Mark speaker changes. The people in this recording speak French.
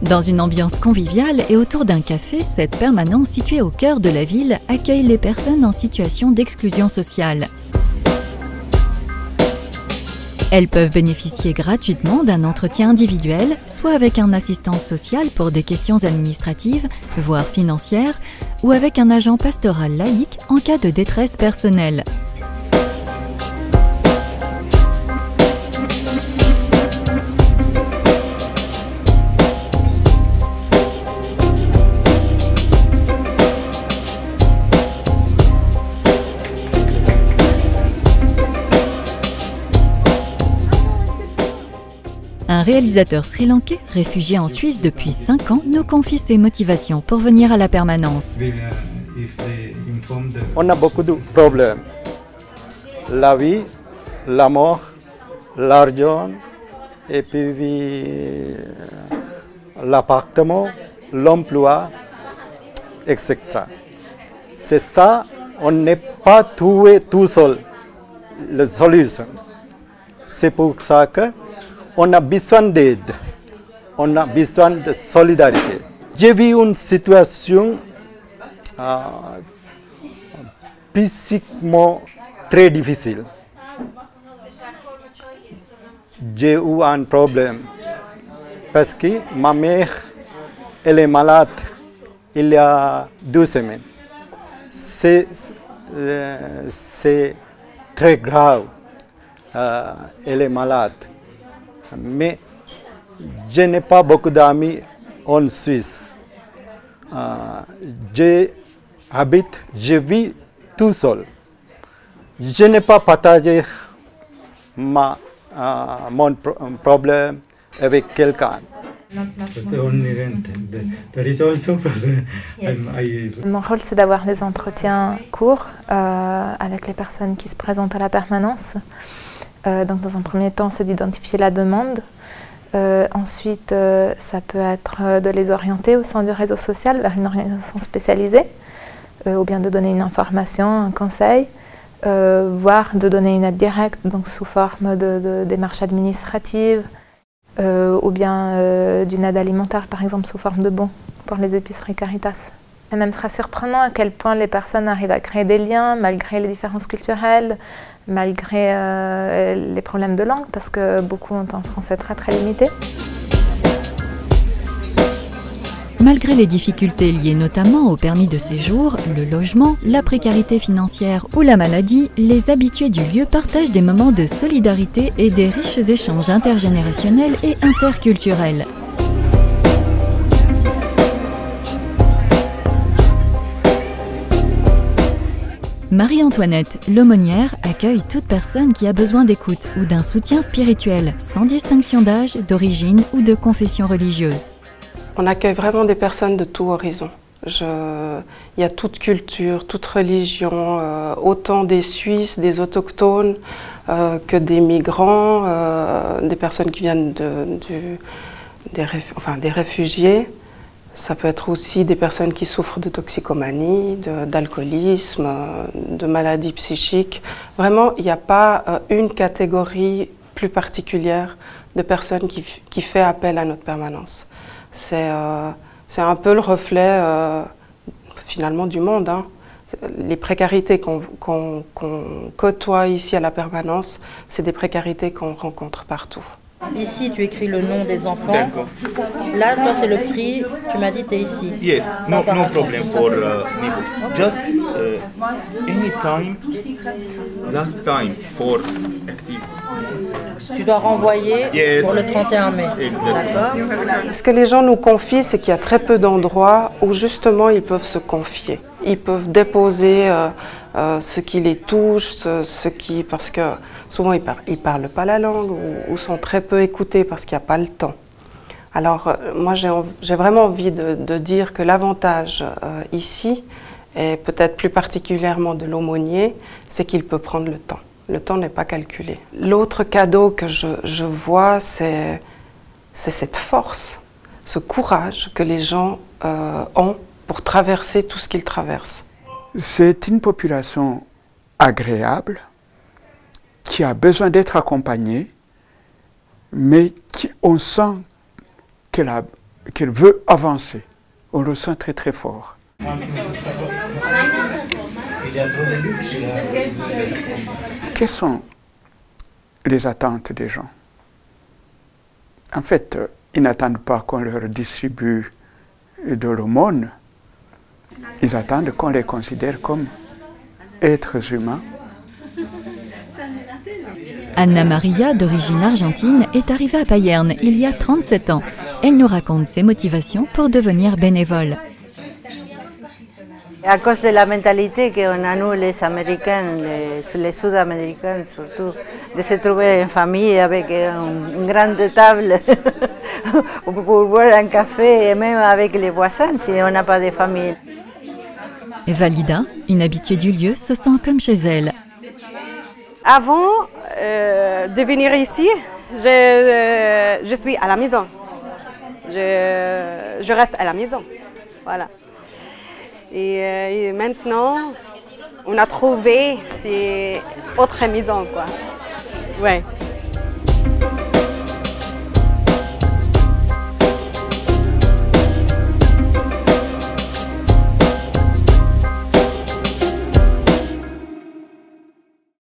Speaker 1: Dans une ambiance conviviale et autour d'un café, cette permanence située au cœur de la ville accueille les personnes en situation d'exclusion sociale. Elles peuvent bénéficier gratuitement d'un entretien individuel, soit avec un assistant social pour des questions administratives, voire financières, ou avec un agent pastoral laïque en cas de détresse personnelle. Un réalisateur sri-lankais, réfugié en Suisse depuis 5 ans, nous confie ses motivations pour venir à la permanence.
Speaker 2: On a beaucoup de problèmes. La vie, la mort, l'argent, et puis l'appartement, l'emploi, etc. C'est ça, on n'est pas tout seul, la solution. C'est pour ça que on a besoin d'aide, on a besoin de solidarité. J'ai vu une situation psychiquement très difficile. J'ai eu un problème parce que ma mère, elle est malade il y a 2 semaines. C'est très grave, elle est malade. Mais je n'ai pas beaucoup d'amis en Suisse. Je vis tout seul. Je n'ai pas partagé mon problème avec quelqu'un.
Speaker 3: Mon rôle, c'est d'avoir des entretiens courts avec les personnes qui se présentent à la permanence. Donc dans un premier temps, c'est d'identifier la demande. Ensuite, ça peut être de les orienter au sein du réseau social vers une organisation spécialisée, ou bien de donner une information, un conseil, voire de donner une aide directe, donc sous forme de démarches administratives, ou bien d'une aide alimentaire, par exemple sous forme de bons pour les épiceries Caritas. C'est même très surprenant à quel point les personnes arrivent à créer des liens malgré les différences culturelles, malgré les problèmes de langue, parce que beaucoup ont un français très limité.
Speaker 1: Malgré les difficultés liées notamment au permis de séjour, le logement, la précarité financière ou la maladie, les habitués du lieu partagent des moments de solidarité et des riches échanges intergénérationnels et interculturels. Marie-Antoinette, l'aumônière, accueille toute personne qui a besoin d'écoute ou d'un soutien spirituel, sans distinction d'âge, d'origine ou de confession religieuse.
Speaker 4: On accueille vraiment des personnes de tout horizon. Il y a toute culture, toute religion, autant des Suisses, des autochtones que des migrants, des personnes qui viennent des réfugiés. Ça peut être aussi des personnes qui souffrent de toxicomanie, d'alcoolisme, de maladies psychiques. Vraiment, il n'y a pas une catégorie plus particulière de personnes qui fait appel à notre permanence. C'est un peu le reflet finalement du monde, hein. Les précarités qu'on côtoie ici à la permanence, c'est des précarités qu'on rencontre partout.
Speaker 5: Ici, tu écris le nom des enfants. Là, toi, c'est le prix. Tu m'as dit, tu es ici.
Speaker 6: Yes, no problem for me. Just anytime, last time for active.
Speaker 5: Tu dois renvoyer pour le 31 mai. D'accord.
Speaker 4: Ce que les gens nous confient, c'est qu'il y a très peu d'endroits où justement ils peuvent se confier. Ils peuvent déposer ce qui les touche, parce que souvent ils ne parlent pas la langue ou sont très peu écoutés parce qu'il n'y a pas le temps. Alors moi j'ai vraiment envie de dire que l'avantage ici, et peut-être plus particulièrement de l'aumônier, c'est qu'il peut prendre le temps. Le temps n'est pas calculé. L'autre cadeau que je vois, c'est cette force, ce courage que les gens ont pour traverser tout ce qu'ils traversent.
Speaker 7: C'est une population agréable, qui a besoin d'être accompagnée, mais on sent qu'elle a qu'elle veut avancer. On le sent très très fort. Quelles sont les attentes des gens? En fait, ils n'attendent pas qu'on leur distribue de l'aumône. Ils attendent qu'on les considère comme êtres humains.
Speaker 1: Anna Maria, d'origine argentine, est arrivée à Payerne il y a 37 ans. Elle nous raconte ses motivations pour devenir bénévole.
Speaker 8: À cause de la mentalité qu'on a nous les Américains, les Sud-Américains surtout, de se trouver en famille avec une grande table pour boire un café et même avec les voisins si on n'a pas de famille.
Speaker 1: Et Valida, une habituée du lieu, se sent comme chez elle.
Speaker 9: Avant de venir ici, je suis à la maison. Je reste à la maison. Voilà. Et maintenant, on a trouvé cette autre maison, quoi. Ouais.